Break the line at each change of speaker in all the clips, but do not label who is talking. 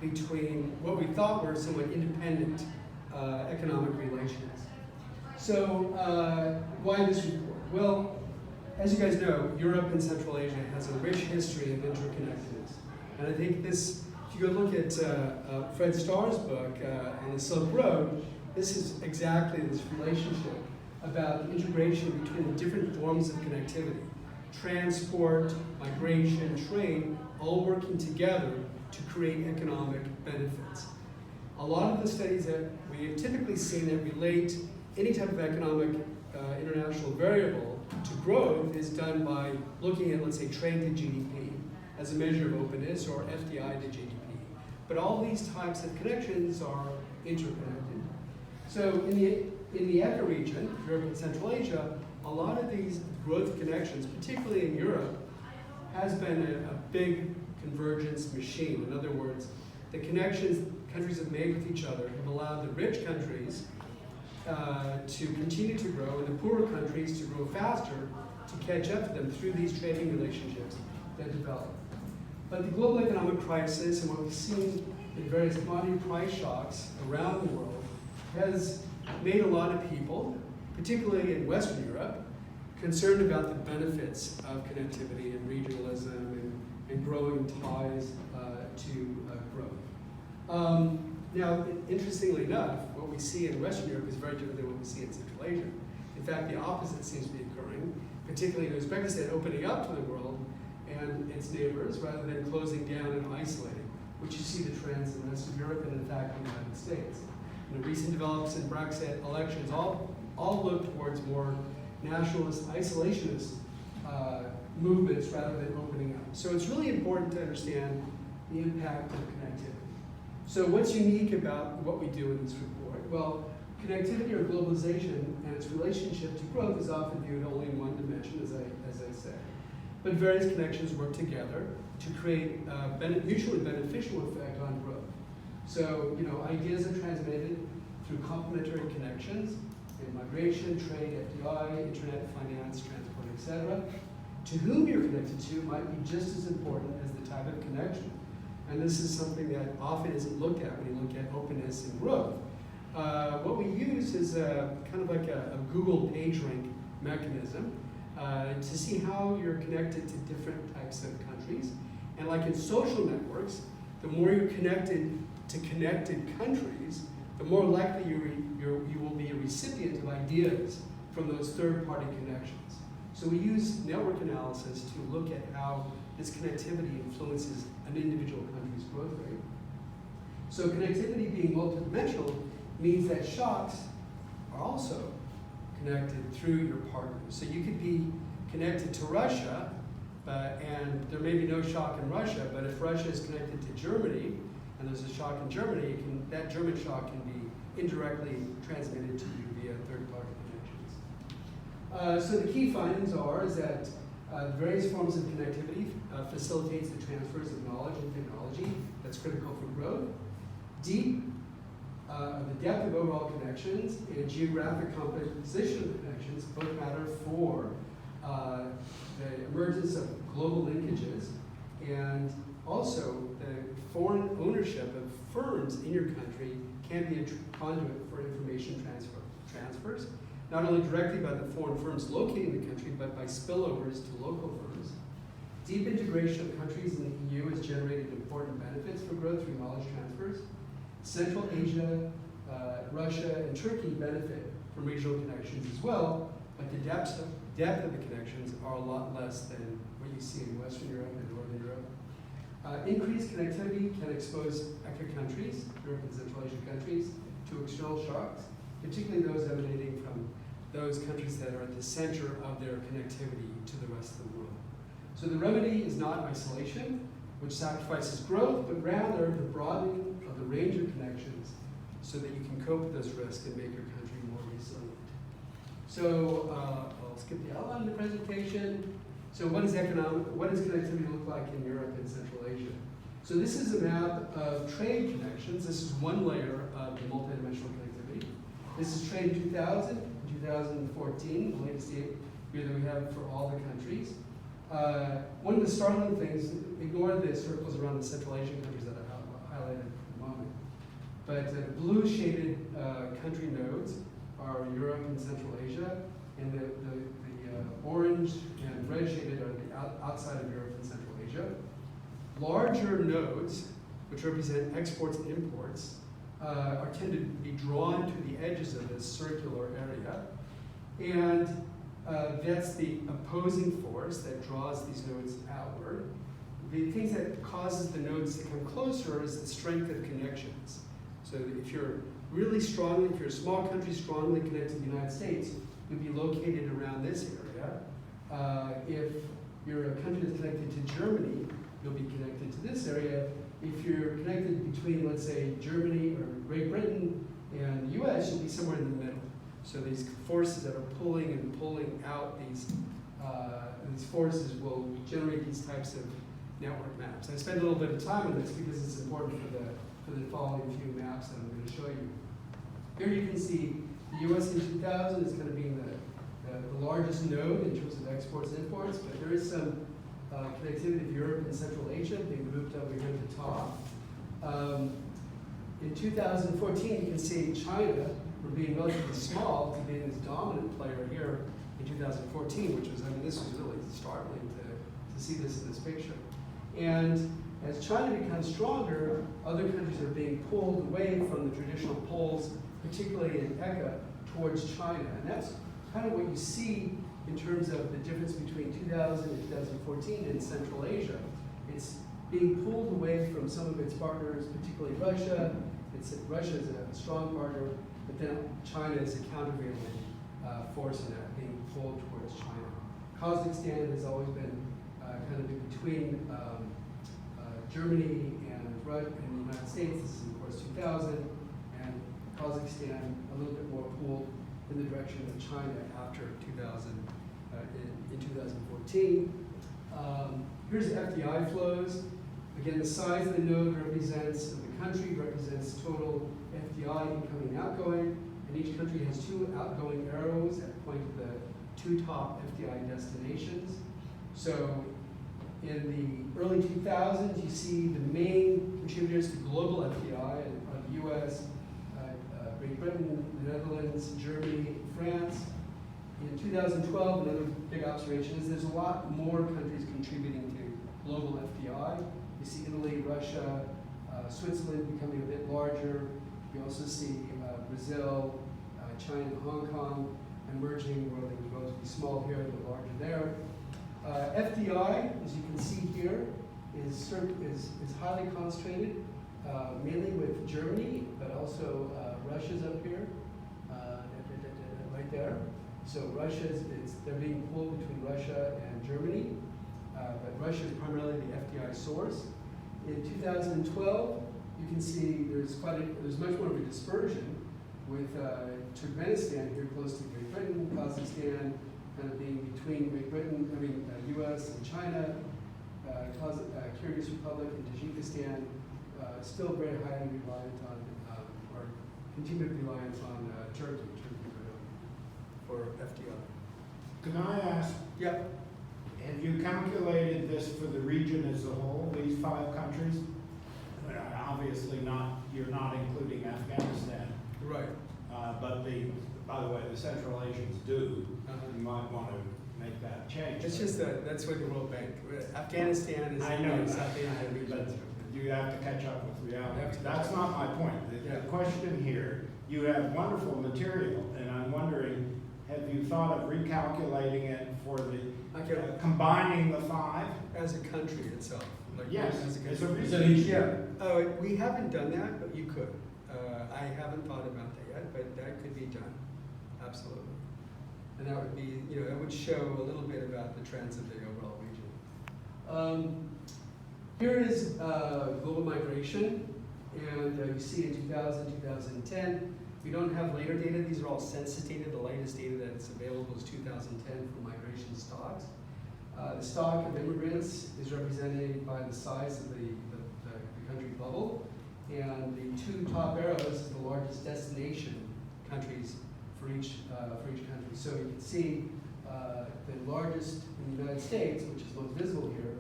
between what we thought were somewhat independent economic relations. So why this report? Well, as you guys know, Europe and Central Asia has a rich history of interconnectedness. And I think this, if you go look at Fred Starr's book on the Silk Road, this is exactly this relationship about the integration between the different forms of connectivity. Transport, migration, trade, all working together to create economic benefits. A lot of the studies that we have typically seen that relate any type of economic international variable to growth is done by looking at, let's say, trade to GDP as a measure of openness, or FDI to GDP. But all these types of connections are interconnected. So in the ECA region, Europe and Central Asia, a lot of these growth connections, particularly in Europe, has been a big convergence machine. In other words, the connections countries have made with each other have allowed the rich countries to continue to grow and the poorer countries to grow faster to catch up to them through these trading relationships that develop. But the global economic crisis and what we've seen in various commodity price shocks around the world has made a lot of people, particularly in Western Europe, concerned about the benefits of connectivity and regionalism and growing ties to growth. Now, interestingly enough, what we see in Western Europe is very different than what we see in Central Asia. In fact, the opposite seems to be occurring, particularly in Uzbekistan, opening up to the world and its neighbors rather than closing down and isolating, which you see the trends in the rest of Europe and, in fact, in the United States. The recent developments in Brexit elections all look towards more nationalist, isolationist movements rather than opening up. So it's really important to understand the impact of connectivity. So what's unique about what we do in this report? Well, connectivity or globalization and its relationship to growth is often viewed only in one dimension, as I said. But various connections work together to create a mutually beneficial effect on growth. So, ideas are transmitted through complementary connections in migration, trade, FDI, internet, finance, transport, etc. To whom you're connected to might be just as important as the type of connection. And this is something that often isn't looked at when you look at openness and growth. What we use is kind of like a Google PageRank mechanism to see how you're connected to different types of countries. And like in social networks, the more you're connected to connected countries, the more likely you will be a recipient of ideas from those third-party connections. So we use network analysis to look at how this connectivity influences an individual country's growth rate. So connectivity being multidimensional means that shocks are also connected through your partners. So you could be connected to Russia, and there may be no shock in Russia, but if Russia is connected to Germany, and there's a shock in Germany, that German shock can be indirectly transmitted to you via third-party connections. So the key findings is that various forms of connectivity facilitates the transfers of knowledge and technology that's critical for growth. The depth of overall connections and geographic composition of the connections both matter for the emergence of global linkages, and also the foreign ownership of firms in your country can be a conduit for information transfers, not only directly by the foreign firms located in the country, but by spillovers to local firms. Deep integration of countries in the EU has generated important benefits for growth through knowledge transfers. Central Asia, Russia, and Turkey benefit from regional connections as well, but the depth of the connections are a lot less than what you see in Western Europe and Northern Europe. Increased connectivity can expose ECA countries, Europe and Central Asian countries, to external shocks, particularly those emanating from those countries that are at the center of their connectivity to the rest of the world. So the remedy is not isolation, which sacrifices growth, but rather the broadening of the range of connections so that you can cope with those risks and make your country more resilient. So I'll skip the outline of the presentation. So what does connectivity look like in Europe and Central Asia? So this is a map of trade connections. This is one layer of the multidimensional connectivity. This is trade in 2000, 2014, the latest year that we have for all the countries. One of the startling things, ignore the circles around the Central Asian countries that I highlighted but blue shaded country nodes are Europe and Central Asia, and the orange and red shaded are the outside of Europe and Central Asia. Larger nodes, which represent exports and imports, are tended to be drawn to the edges of this circular area, and that's the opposing force that draws these nodes outward. The things that causes the nodes to come closer is the strength of connections. So if you're really strongly, if you're a small country strongly connected to the United States, you'll be located around this area. If you're a country that's connected to Germany, you'll be connected to this area. If you're connected between, let's say, Germany or Great Britain and the US, you'll be somewhere in the middle. So these forces that are pulling and pulling out these forces will generate these types of network maps. I spent a little bit of time on this because it's important for the following few maps that I'm going to show you. Here you can see the US in 2000 is going to be the largest node in terms of exports and imports, but there is some connectivity of Europe and Central Asia being moved over here at the top. In 2014, you can see China, from being relatively small to being this dominant player here in 2014, which was, I mean, this was really startling to see this in this picture. And as China becomes stronger, other countries are being pulled away from the traditional poles, particularly in ECA, towards China. And that's kind of what you see in terms of the difference between 2000 and 2014 in Central Asia. It's being pulled away from some of its partners, particularly Russia. Russia is a strong partner, but then China is a countervailing force in that, being pulled towards China. Kazakhstan has always been kind of in between Germany and the United States. This is, of course, 2000, and Kazakhstan a little bit more pulled in the direction of China after 2000, in 2014. Here's FDI flows. Again, the size of the node represents, of the country represents total FDI incoming and outgoing, and each country has two outgoing arrows that point to the two top FDI destinations. So in the early 2000s, you see the main contributors to global FDI are the US, Great Britain, the Netherlands, Germany, France. In 2012, another big observation is there's a lot more countries contributing to global FDI. You see Italy, Russia, Switzerland becoming a bit larger. You also see Brazil, China, and Hong Kong emerging, where they would go to be small here, but larger there. FDI, as you can see here, is highly concentrated, mainly with Germany, but also Russia's up here, right there. So they're being pulled between Russia and Germany, but Russia is primarily the FDI source. In 2012, you can see there's much more of a dispersion, with Turkmenistan here close to Great Britain, Kazakhstan kind of being between Great Britain, US and China, Kyrgyz Republic and Tajikistan, still very highly reliant on, or continued reliance on Turkey for FDI.
Can I ask?
Yep.
Have you calculated this for the region as a whole, these 5 countries? Obviously not, you're not including Afghanistan.
Right.
But by the way, the Central Asians do. You might want to make that change.
It's just that's what the World Bank, Afghanistan is.
I know
South Asian
but
region.
you have to catch up with reality. That's not my point. The question here, you have wonderful material, and I'm wondering, have you thought of recalculating it for the combining the 5?
As a country itself. Like
Yes,
as a
region.
Yeah. We haven't done that, but you could. I haven't thought about that yet, but that could be done. Absolutely. And that would be, that would show a little bit about the trends of the overall region. Here is global migration, and you see in 2000, 2010. We don't have later data. These are all census data. The latest data that's available is 2010 for migration stocks. The stock of immigrants is represented by the size of the country bubble, and the 2 top arrows is the largest destination countries for each country. So you can see the largest in the United States, which is most visible here.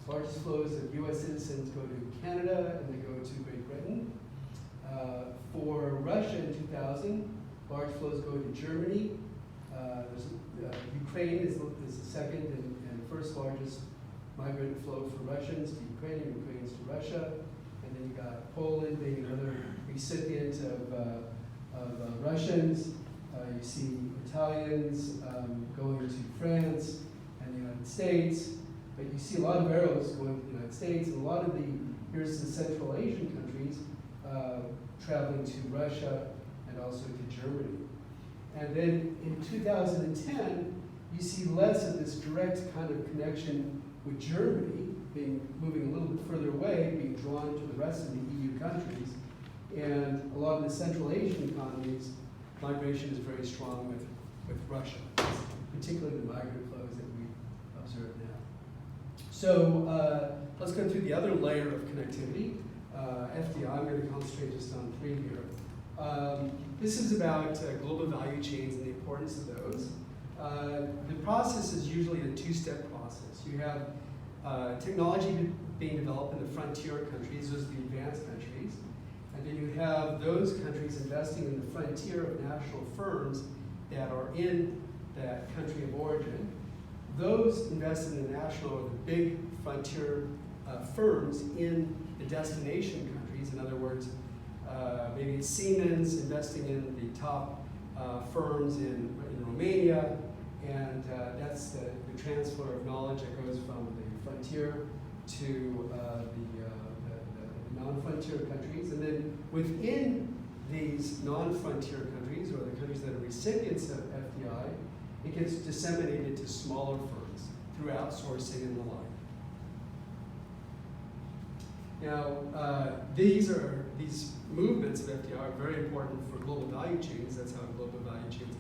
Largest flows of U.S. citizens go to Canada and they go to Great Britain. Russia in 2000. Large flows go to Germany. Ukraine is the second and first largest migrant flow for Russians to Ukraine and Ukrainians to Russia. And then you got Poland being another recipient of Russians. You see Italians going to France and the United States. But you see a lot of arrows going to the United States, and a lot of here's the Central Asian countries traveling to Russia and also to Germany. And then in 2010, you see less of this direct kind of connection with Germany, moving a little bit further away, being drawn to the rest of the EU countries. And a lot of the Central Asian economies, migration is very strong with Russia, particularly the migrant flows that we observe now. So let's go through the other layer of connectivity. FDI, I'm going to concentrate just on 3 here. This is about global value chains and the importance of those. The process is usually a 2-step process. You have technology being developed in the frontier countries, those are the advanced countries, and then you have those countries investing in the frontier of national firms that are in that country of origin. Those invest in the national or the big frontier firms in the destination countries. In other words, maybe it's Siemens investing in the top firms in Romania, and that's the transfer of knowledge that goes from the frontier to the non-frontier countries. And then within these non-frontier countries, or the countries that are recipients of FDI, it gets disseminated to smaller firms through outsourcing and the like. Now, these movements of FDI are very important for global value chains. That's how global value chains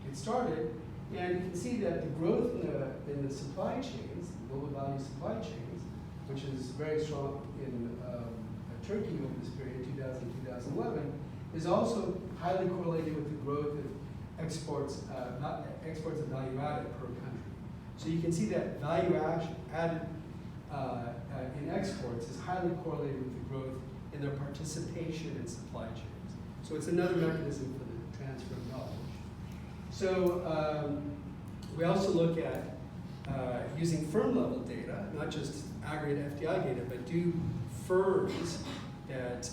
get started. And you can see that the growth in the supply chains, global value supply chains, which is very strong in Turkey over this period, 2000-2011, is also highly correlated with the growth of exports of value added per country. So you can see that value added in exports is highly correlated with the growth in their participation in supply chains. So it's another mechanism for the transfer of knowledge. So we also look at using firm level data, not just aggregate FDI data, but do firms that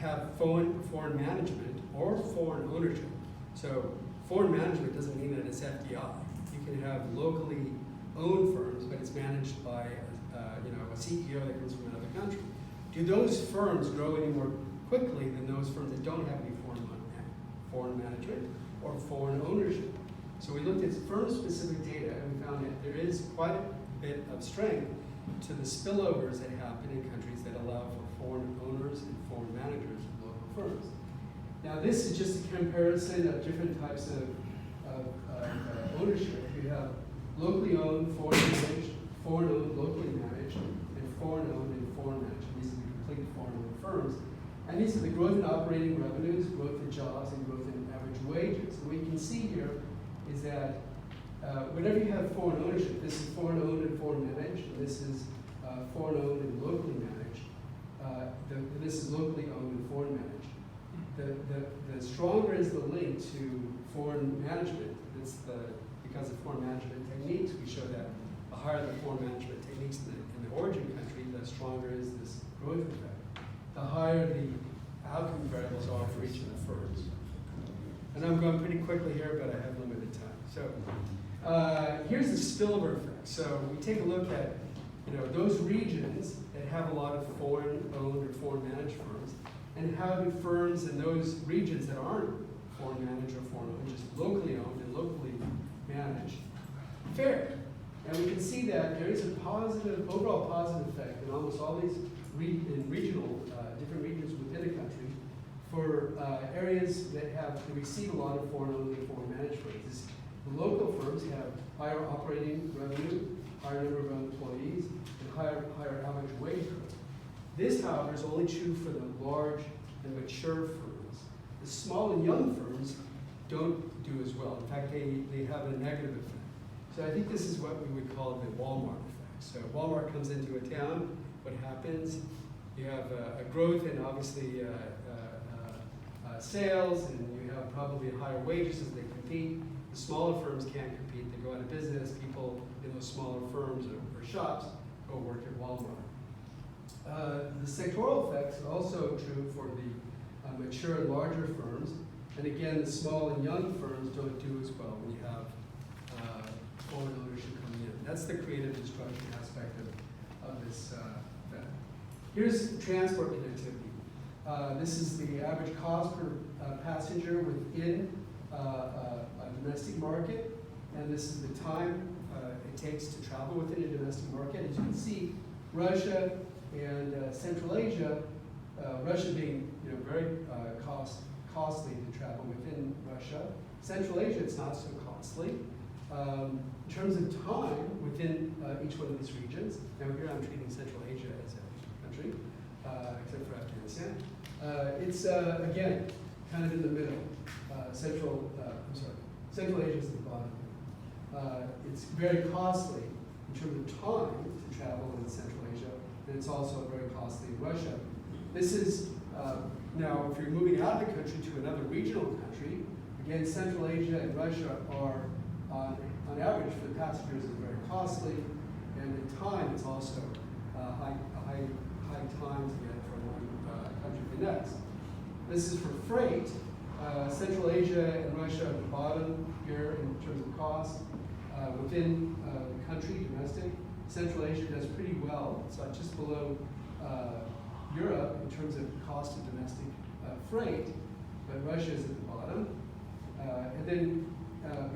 have foreign management or foreign ownership. So foreign management doesn't mean that it's FDI. You can have locally owned firms, but it's managed by a CEO that comes from another country. Do those firms grow any more quickly than those firms that don't have any foreign management or foreign ownership? So we looked at firm-specific data, and we found that there is quite a bit of strength to the spillovers that happen in countries that allow for foreign owners and foreign managers of local firms. Now, this is just a comparison of different types of ownership. You have locally owned, foreign managed, foreign owned, locally managed, and foreign owned and foreign managed. These are the complete foreign owned firms. And these are the growth in operating revenues, growth in jobs, and growth in average wages. And what you can see here is that whenever you have foreign ownership, this is foreign owned and foreign managed, and this is foreign owned and locally managed. This is locally owned and foreign managed. The stronger is the link to foreign management. Because of foreign management techniques, we show that the higher the foreign management techniques in the origin country, the stronger is this growth effect. The higher the outcome variables are for each of the firms. And I'm going pretty quickly here, but I have limited time. So here's the spillover effect. So we take a look at those regions that have a lot of foreign owned or foreign managed firms, and how do firms in those regions that aren't foreign managed or foreign owned, just locally owned and locally managed, fare. And we can see that there is a overall positive effect in almost all these different regions within a country for areas that receive a lot of foreign owned and foreign managed firms. The local firms have higher operating revenue, higher number of employees, and higher average wage growth. This, however, is only true for the large and mature firms. The small and young firms don't do as well. In fact, they have a negative effect. So I think this is what we would call the Walmart effect. So Walmart comes into a town, what happens? You have a growth in obviously sales, and you have probably higher wages as they compete. The smaller firms can't compete, they go out of business. People in those smaller firms or shops go work at Walmart. The sectoral effects are also true for the mature and larger firms. And again, the small and young firms don't do as well when you have foreign ownership coming in. That's the creative destruction aspect of this event. Here's transport connectivity. This is the average cost per passenger within a domestic market, and this is the time it takes to travel within a domestic market. As you can see, Russia and Central Asia, Russia being very costly to travel within Russia. Central Asia, it's not so costly. In terms of time within each one of these regions, now here I'm treating Central Asia as a country, except for Afghanistan. It's, again, kind of in the middle. Central Asia is at the bottom. It's very costly in terms of time to travel in Central Asia, and it's also very costly in Russia. This is, now if you're moving out of the country to another regional country, again, Central Asia and Russia are, on average for the passengers, is very costly, and in time it's also high time to get from one country to the next. This is for freight. Central Asia and Russia at the bottom here in terms of cost. Within the country, domestic, Central Asia does pretty well. It's just below Europe in terms of cost of domestic freight, but Russia is at the bottom. And then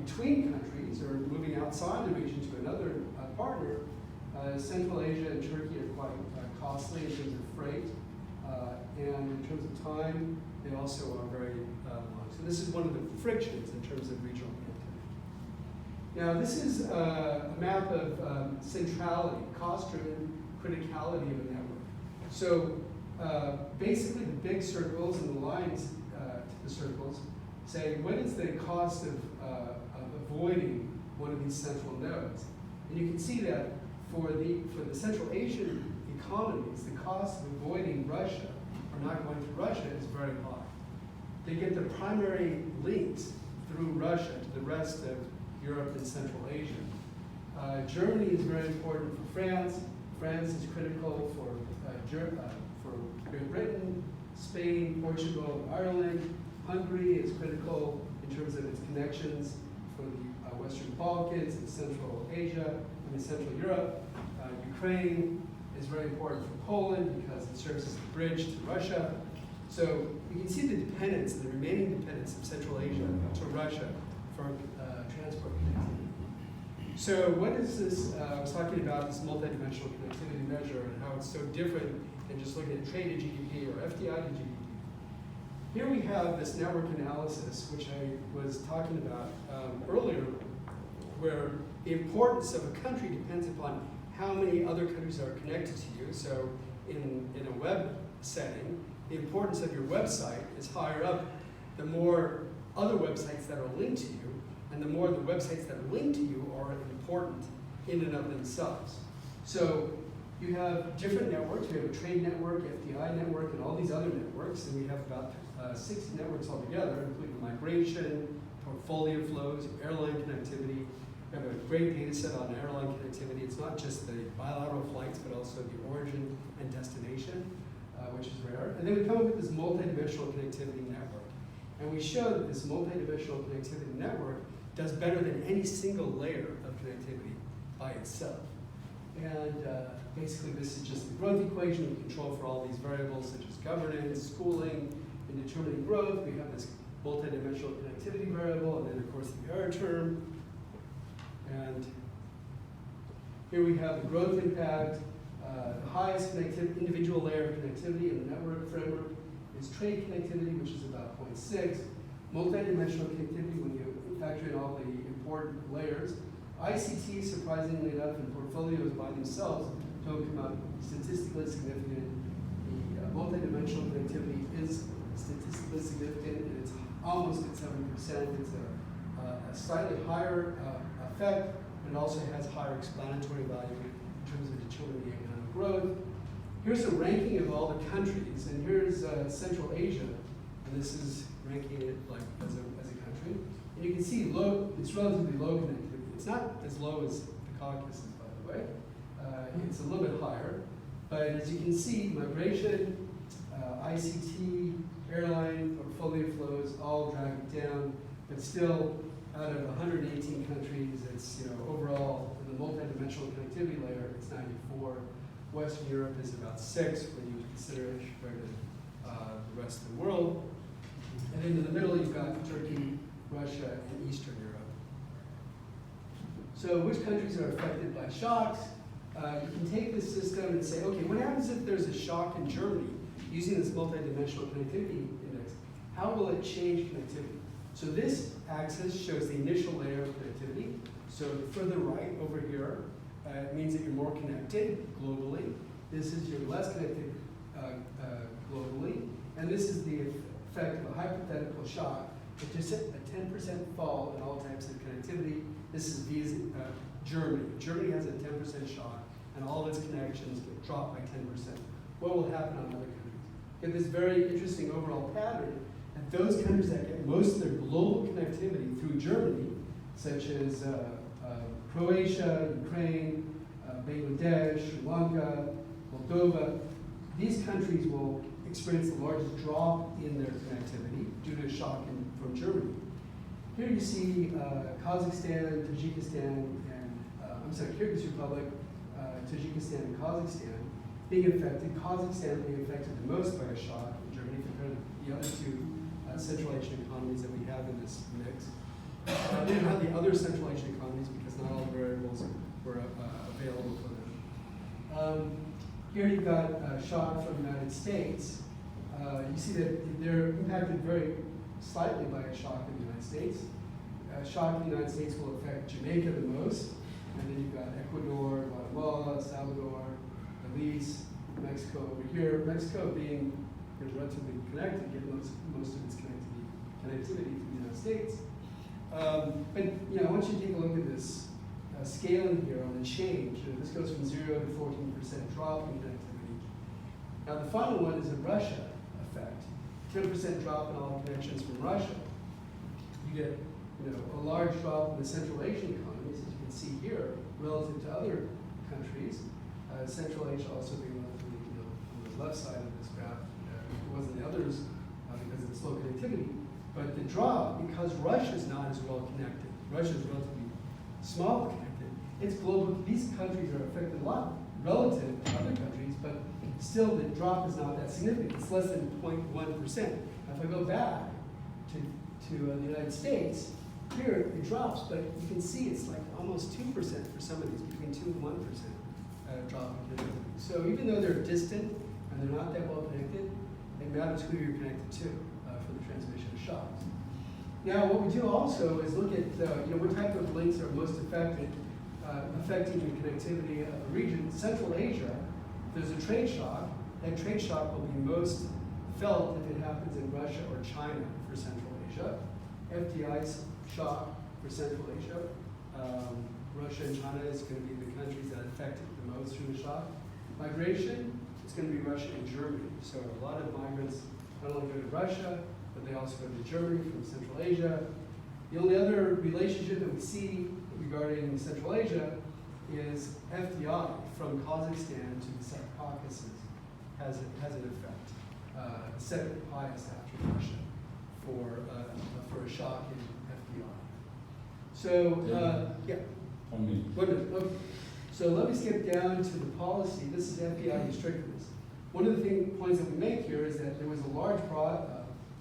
between countries, or moving outside the region to another partner, Central Asia and Turkey are quite costly in terms of freight, and in terms of time, they also are very long. So this is one of the frictions in terms of regional connectivity. Now this is a map of centrality, cost-driven criticality of a network. So basically the big circles and the lines to the circles say what is the cost of avoiding one of these central nodes. And you can see that for the Central Asian economies, the cost of avoiding Russia or not going through Russia is very high. They get their primary links through Russia to the rest of Europe and Central Asia. Germany is very important for France. France is critical for Great Britain, Spain, Portugal, Ireland. Hungary is critical in terms of its connections for the Western Balkans and Central Asia, Central Europe. Ukraine is very important for Poland because it serves as the bridge to Russia. So you can see the dependence, the remaining dependence of Central Asia to Russia for transport connectivity. So what is this, I was talking about this multidimensional connectivity measure and how it's so different than just looking at trade to GDP or FDI to GDP. Here we have this network analysis, which I was talking about earlier, where the importance of a country depends upon how many other countries are connected to you. So in a web setting, the importance of your website is higher up the more other websites that are linked to you, and the more the websites that are linked to you are important in and of themselves. So you have different networks. We have a trade network, FDI network, and all these other networks, and we have about 60 networks altogether, including migration, portfolio flows, airline connectivity. We have a great data set on airline connectivity. It's not just the bilateral flights, but also the origin and destination, which is rare. And then we come up with this multidimensional connectivity network. And we show that this multidimensional connectivity network does better than any single layer of connectivity by itself. And basically this is just the growth equation. We control for all these variables such as governance, schooling. In determining growth, we have this multidimensional connectivity variable, and then of course the error term. And here we have the growth impact. The highest individual layer of connectivity in the network framework is trade connectivity, which is about 0.6. Multidimensional connectivity, when you factor in all the important layers. ICT, surprisingly enough, and portfolios by themselves don't come out statistically significant. The multidimensional connectivity is statistically significant, and it's almost at 70%. It's a slightly higher effect, and it also has higher explanatory value in terms of determining the economic growth. Here's a ranking of all the countries, and here's Central Asia. and this is ranking it like as a country. And you can see it's relatively low connectivity. It's not as low as the Caucasus, by the way. It's a little bit higher. But as you can see, migration, ICT, airline, portfolio flows all drag it down. But still, out of 118 countries, it's overall in the multidimensional connectivity layer, it's 94. Western Europe is about 6 when you consider it compared to the rest of the world. And then in the middle, you've got Turkey, Russia, and Eastern Europe. So which countries are affected by shocks? You can take this system and say, okay, what happens if there's a shock in Germany using this multidimensional connectivity index? How will it change connectivity? So this axis shows the initial layer of connectivity. So further right over here means that you're more connected globally. This is you're less connected globally. And this is the effect of a hypothetical shock. It's just a 10% fall in all types of connectivity. This is Germany. Germany has a 10% shock, and all of its connections get dropped by 10%. What will happen on other countries? Get this very interesting overall pattern that those countries that get most of their global connectivity through Germany, such as Croatia, Ukraine, Bangladesh, Sri Lanka, Moldova, these countries will experience the largest drop in their connectivity due to a shock from Germany. Here you see Kazakhstan, Tajikistan, and Kyrgyz Republic, Tajikistan, and Kazakhstan being affected. Kazakhstan being affected the most by a shock in Germany compared to the other two Central Asian economies that we have in this mix. We didn't have the other Central Asian economies because not all the variables were available for them. Here you've got a shock from the United States. You see that they're impacted very slightly by a shock in the United States. A shock in the United States will affect Jamaica the most, and then you've got Ecuador, Guatemala, Salvador, Belize, Mexico over here. Mexico being relatively connected, given most of its connectivity to the United States. But once you take a look at this scaling here on the change, this goes from 0 to 14% drop in connectivity. Now the final one is a Russia effect. 10% drop in all connections from Russia. You get a large drop in the Central Asian economies, as you can see here, relative to other countries. Central Asia also being relatively on the left side of this graph. It wasn't the others because of its low connectivity. But the drop, because Russia is not as well connected, Russia is relatively small connected, it's global. These countries are affected a lot relative to other countries, but still the drop is not that significant. It's less than 0.1%. Now if I go back to the United States, here it drops, but you can see it's like almost 2% for some of these, between 2 and 1% drop in connectivity. So even though they're distant and they're not that well connected, it matters who you're connected to for the transmission of shocks. Now what we do also is look at what type of links are most affecting the connectivity of a region. Central Asia, there's a trade shock. That trade shock will be most felt if it happens in Russia or China for Central Asia. FDI shock for Central Asia. Russia and China is going to be the countries that are affected the most through the shock. Migration, it's going to be Russia and Germany. So a lot of migrants not only go to Russia, but they also go to Germany from Central Asia. The only other relationship that we see regarding Central Asia is FDI from Kazakhstan to the Asia-Caucasus has an effect. The second highest after Russia for a shock in FDI. So, yeah.
1 minute.
1 minute, okay. So let me skip down to the policy. This is FDI restrictiveness. One of the points that we make here is that there was a large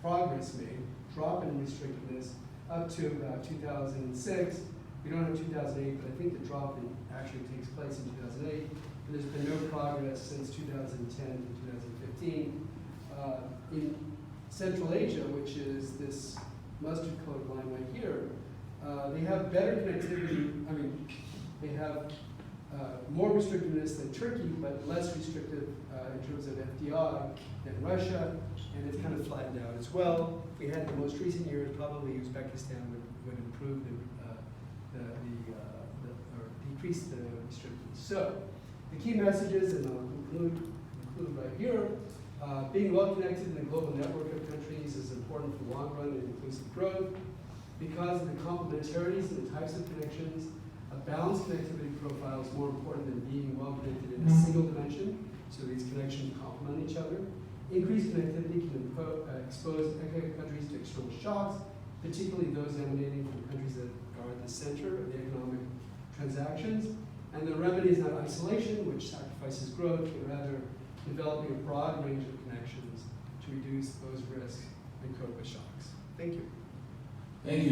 progress made, drop in restrictiveness up to about 2006. We don't have 2008, but I think the drop actually takes place in 2008. And there's been no progress since 2010 to 2015. In Central Asia, which is this mustard colored line right here, they have better connectivity. I mean, they have more restrictiveness than Turkey, but less restrictive in terms of FDI than Russia, and it's kind of flattened out as well. We had the most recent years, probably Uzbekistan would improve or decrease the restrictions. So, the key messages, and I'll conclude right here, Being well connected in a global network of countries is important for long-run and inclusive growth. Because of the complementarities and the types of connections, a balanced connectivity profile is more important than being well connected in a single dimension, so these connections complement each other. Increased connectivity can expose countries to external shocks, particularly those emanating from countries that are at the center of the economic transactions. And the remedy is not isolation, which sacrifices growth, but rather developing a broad range of connections to reduce those risks and cope with shocks. Thank you.
Thank you.